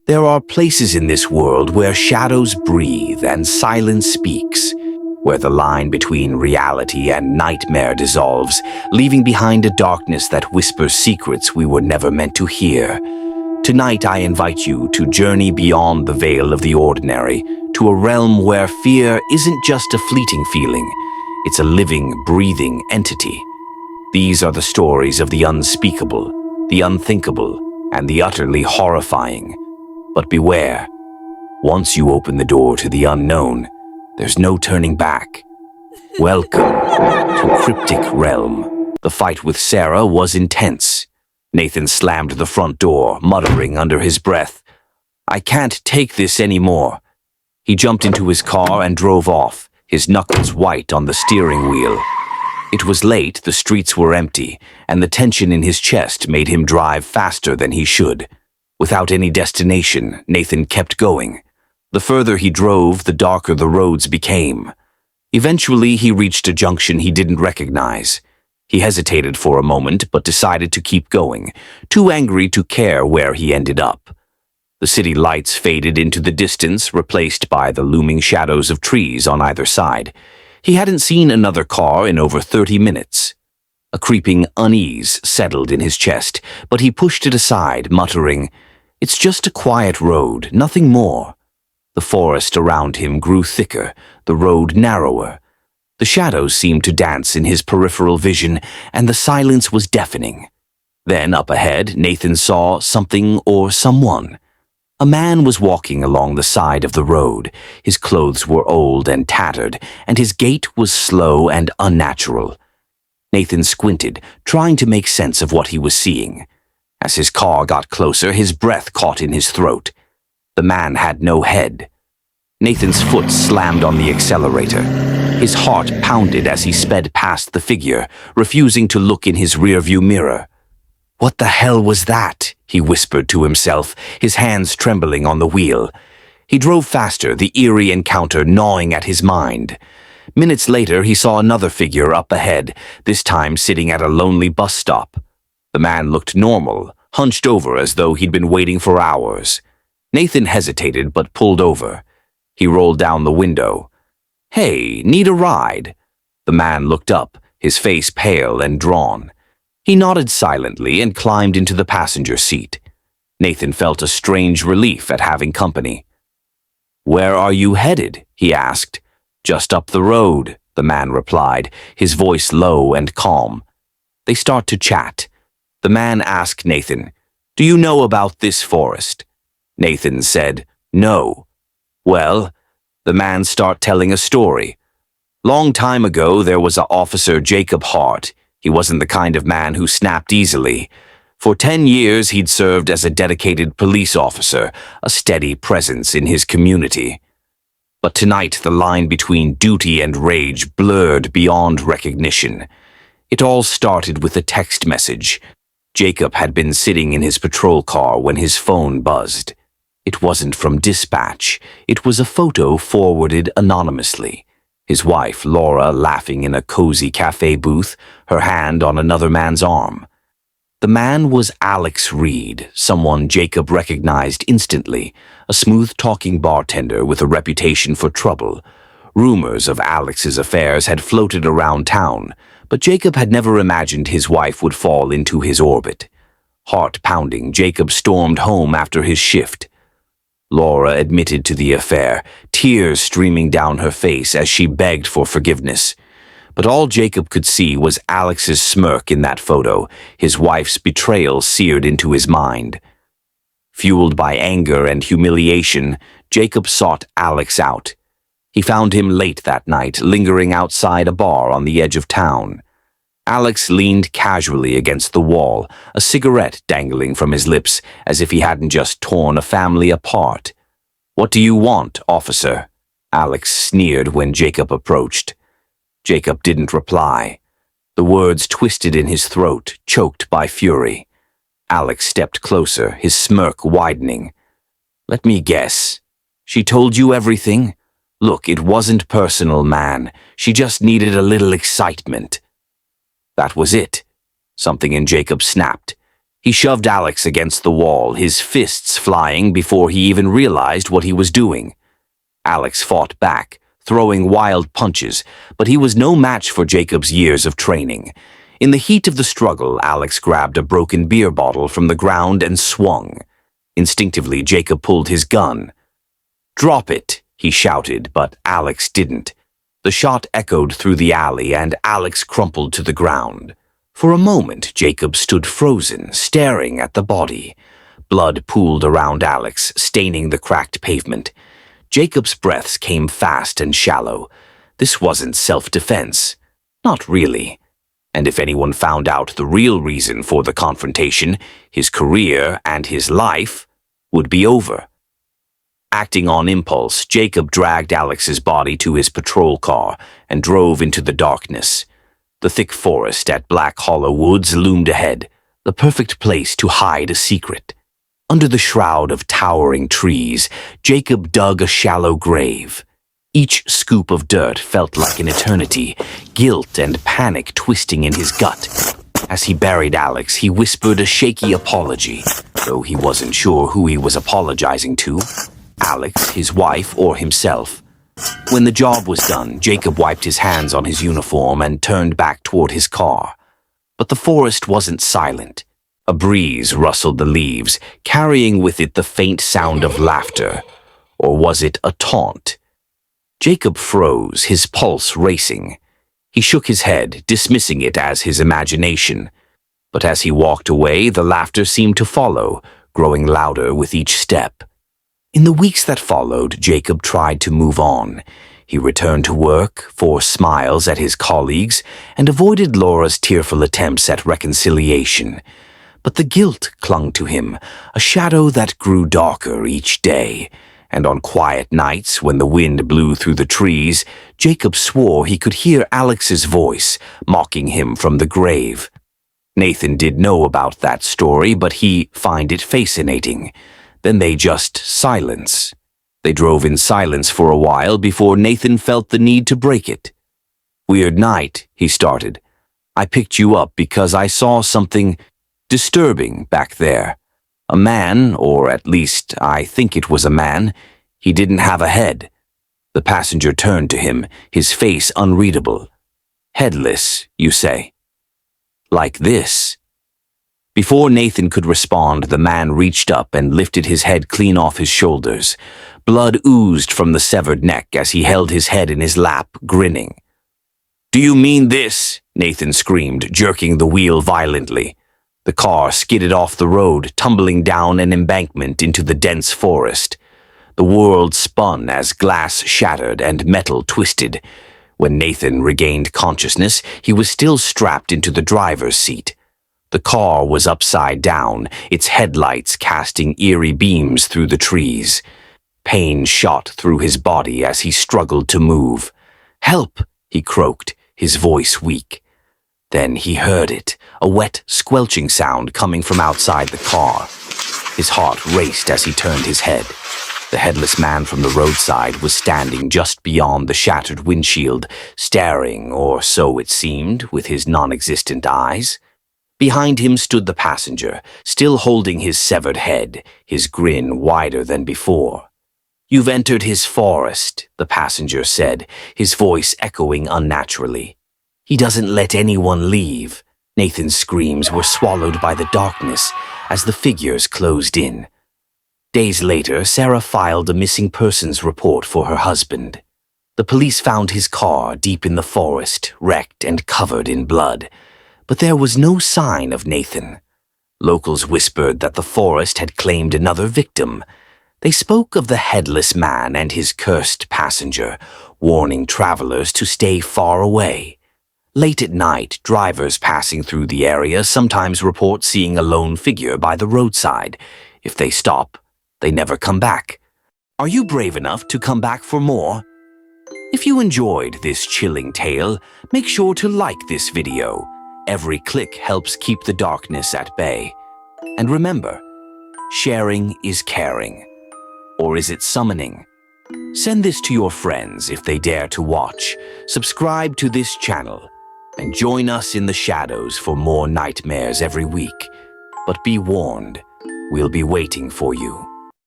There are places in this world where shadows breathe and silence speaks, where the line between reality and nightmare dissolves, leaving behind a darkness that whispers secrets we were never meant to hear. Tonight I invite you to journey beyond the veil of the ordinary, to a realm where fear isn't just a fleeting feeling, it's a living, breathing entity. These are the stories of the unspeakable, the unthinkable, and the utterly horrifying. But beware, once you open the door to the unknown, there's no turning back. Welcome to Cryptic Realm. The fight with Sarah was intense. Nathan slammed the front door, muttering under his breath, "I can't take this anymore." He jumped into his car and drove off, his knuckles white on the steering wheel. It was late, the streets were empty, and the tension in his chest made him drive faster than he should. Without any destination, Nathan kept going. The further he drove, the darker the roads became. Eventually, he reached a junction he didn't recognize. He hesitated for a moment, but decided to keep going, too angry to care where he ended up. The city lights faded into the distance, replaced by the looming shadows of trees on either side. He hadn't seen another car in over 30 minutes. A creeping unease settled in his chest, but he pushed it aside, muttering, "It's just a quiet road, nothing more." The forest around him grew thicker, the road narrower. The shadows seemed to dance in his peripheral vision, and the silence was deafening. Then, up ahead, Nathan saw something or someone. A man was walking along the side of the road. His clothes were old and tattered, and his gait was slow and unnatural. Nathan squinted, trying to make sense of what he was seeing. As his car got closer, his breath caught in his throat. The man had no head. Nathan's foot slammed on the accelerator. His heart pounded as he sped past the figure, refusing to look in his rearview mirror. "What the hell was that?" he whispered to himself, his hands trembling on the wheel. He drove faster, the eerie encounter gnawing at his mind. Minutes later, he saw another figure up ahead, this time sitting at a lonely bus stop. The man looked normal, hunched over as though he'd been waiting for hours. Nathan hesitated but pulled over. He rolled down the window. "Hey, need a ride?" The man looked up, his face pale and drawn. He nodded silently and climbed into the passenger seat. Nathan felt a strange relief at having company. "Where are you headed?" he asked. "Just up the road," the man replied, his voice low and calm. They start to chat. The man asked Nathan, "Do you know about this forest?" Nathan said, "No." "Well," the man started telling a story. "Long time ago, there was a Officer Jacob Hart. He wasn't the kind of man who snapped easily. For 10 years, he'd served as a dedicated police officer, a steady presence in his community. But tonight, the line between duty and rage blurred beyond recognition. It all started with a text message. Jacob had been sitting in his patrol car when his phone buzzed. It wasn't from dispatch. It was a photo forwarded anonymously. His wife, Laura, laughing in a cozy cafe booth, her hand on another man's arm. The man was Alex Reed, someone Jacob recognized instantly, a smooth-talking bartender with a reputation for trouble. Rumors of Alex's affairs had floated around town, but Jacob had never imagined his wife would fall into his orbit. Heart pounding, Jacob stormed home after his shift. Laura admitted to the affair, tears streaming down her face as she begged for forgiveness. But all Jacob could see was Alex's smirk in that photo, his wife's betrayal seared into his mind. Fueled by anger and humiliation, Jacob sought Alex out. He found him late that night, lingering outside a bar on the edge of town. Alex leaned casually against the wall, a cigarette dangling from his lips as if he hadn't just torn a family apart. "What do you want, officer?" Alex sneered when Jacob approached. Jacob didn't reply. The words twisted in his throat, choked by fury. Alex stepped closer, his smirk widening. "Let me guess. She told you everything? Look, it wasn't personal, man. She just needed a little excitement." That was it. Something in Jacob snapped. He shoved Alex against the wall, his fists flying before he even realized what he was doing. Alex fought back, throwing wild punches, but he was no match for Jacob's years of training. In the heat of the struggle, Alex grabbed a broken beer bottle from the ground and swung. Instinctively, Jacob pulled his gun. "Drop it," he shouted, but Alex didn't. The shot echoed through the alley, and Alex crumpled to the ground. For a moment, Jacob stood frozen, staring at the body. Blood pooled around Alex, staining the cracked pavement. Jacob's breaths came fast and shallow. This wasn't self-defense. Not really. And if anyone found out the real reason for the confrontation, his career and his life would be over. Acting on impulse, Jacob dragged Alex's body to his patrol car and drove into the darkness. The thick forest at Black Hollow Woods loomed ahead, the perfect place to hide a secret. Under the shroud of towering trees, Jacob dug a shallow grave. Each scoop of dirt felt like an eternity, guilt and panic twisting in his gut. As he buried Alex, he whispered a shaky apology, though he wasn't sure who he was apologizing to, Alex, his wife, or himself. When the job was done, Jacob wiped his hands on his uniform and turned back toward his car. But the forest wasn't silent. A breeze rustled the leaves, carrying with it the faint sound of laughter. Or was it a taunt? Jacob froze, his pulse racing. He shook his head, dismissing it as his imagination. But as he walked away, the laughter seemed to follow, growing louder with each step. In the weeks that followed, Jacob tried to move on. He returned to work, forced smiles at his colleagues, and avoided Laura's tearful attempts at reconciliation. But the guilt clung to him, a shadow that grew darker each day. And on quiet nights, when the wind blew through the trees, Jacob swore he could hear Alex's voice, mocking him from the grave. Nathan did know about that story, but he found it fascinating. Then they just silence. They drove in silence for a while before Nathan felt the need to break it. "Weird night," he started. "I picked you up because I saw something disturbing back there. A man, or at least I think it was a man. He didn't have a head." The passenger turned to him, his face unreadable. "Headless, you say? Like this?" Before Nathan could respond, the man reached up and lifted his head clean off his shoulders. Blood oozed from the severed neck as he held his head in his lap, grinning. "Do you mean this?" Nathan screamed, jerking the wheel violently. The car skidded off the road, tumbling down an embankment into the dense forest. The world spun as glass shattered and metal twisted. When Nathan regained consciousness, he was still strapped into the driver's seat. The car was upside down, its headlights casting eerie beams through the trees. Pain shot through his body as he struggled to move. "Help!" he croaked, his voice weak. Then he heard it, a wet, squelching sound coming from outside the car. His heart raced as he turned his head. The headless man from the roadside was standing just beyond the shattered windshield, staring, or so it seemed, with his non-existent eyes. Behind him stood the passenger, still holding his severed head, his grin wider than before. "You've entered his forest," the passenger said, his voice echoing unnaturally. "He doesn't let anyone leave." Nathan's screams were swallowed by the darkness as the figures closed in. Days later, Sarah filed a missing persons report for her husband. The police found his car deep in the forest, wrecked and covered in blood. But there was no sign of Nathan. Locals whispered that the forest had claimed another victim. They spoke of the headless man and his cursed passenger, warning travelers to stay far away. Late at night, drivers passing through the area sometimes report seeing a lone figure by the roadside. If they stop, they never come back. Are you brave enough to come back for more? If you enjoyed this chilling tale, make sure to like this video. Every click helps keep the darkness at bay. And remember, sharing is caring. Or is it summoning? Send this to your friends if they dare to watch. Subscribe to this channel and join us in the shadows for more nightmares every week. But be warned, we'll be waiting for you.